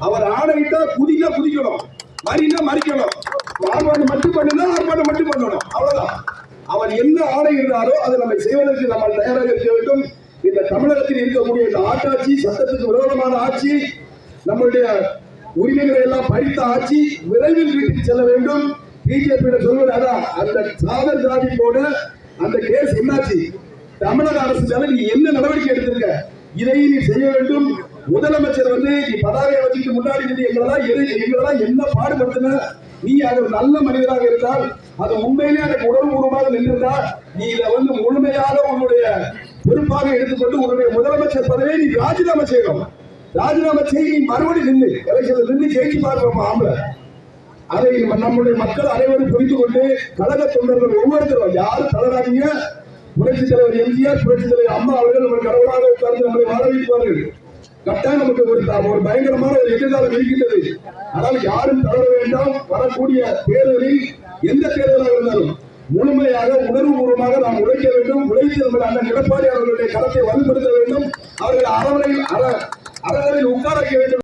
அவர் ஆணையிட்டா குதிக்கணும், மறினா மறிக்கணும், ஆர்ப்பாட்டம் மட்டும் பண்ணுனா ஆர்ப்பாட்டம் மட்டும் பண்ணணும், அவ்வளவுதான். அவர் என்ன ஆணையிடுறாரோ அதை நம்ம செய்வதற்கு நம்ம தயாராக இருக்க வேண்டும். இந்த தமிழகத்தில் இருக்கக்கூடிய இந்த ஆட்சி சட்டத்துக்கு விரோதமான ஆட்சி, நம்முடைய உரிமைகளை எல்லாம் பறித்த ஆட்சி விரைவில் வீட்டுக்கு செல்ல வேண்டும். பிஜேபி சொல்வது அதான், அந்த சாதர் ஜாதி போட அந்த கேஸ் என்னாச்சு, தமிழக அரசு நீ என்ன நடவடிக்கை எடுத்திருக்க, இதை நீ செய்ய வேண்டும். முதலமைச்சர் நீ பதாகையை வச்சுட்டு முன்னாடி எங்களெல்லாம் என்ன பாடுபடுத்தின, நீ அது நல்ல மனிதராக இருந்தால், அது உண்மையிலே எனக்கு உணர்வுபூர்வமாக நின்றிருந்தால், நீ இதை முழுமையாக உன்னுடைய பொறுப்பாக எடுத்துக்கொண்டு உன்னுடைய முதலமைச்சர் பதவியை நீ ராஜினாமா செய்யணும். ராஜினாமா செய்ய நீ மறுபடி நின்று ஜெயிச்சு பார்ப்போம் ஆம்பளை. அதை நம்முடைய மக்கள் அனைவரும் புரிந்து கொண்டு கழக தொண்டர்கள் ஒவ்வொருத்தரும் யாரும் தளராதீங்க. புரட்சி தலைவர் எம்ஜிஆர், புரட்சி தலைவர் அம்மா அவர்கள் நம்ம கடவுளாக உட்கார்ந்து நம்மளை வாழ வைப்பார்கள். கட்டாயம் நமக்கு ஒரு பயங்கரமான ஒரு எதிர்காலம் இருக்கின்றது. ஆனால் யாரும் தளர வேண்டாம். வரக்கூடிய தேர்தலில் எந்த தேர்தலாக இருந்தாலும் முழுமையாக உணர்வுபூர்வமாக நாம் உழைக்க வேண்டும். உழைத்து நம்ம அண்ணன் எடப்பாடி அவர்களுடைய கரத்தை வலுப்படுத்த வேண்டும். அவர்கள் அரவணையில் உட்கார வைக்க வேண்டும்.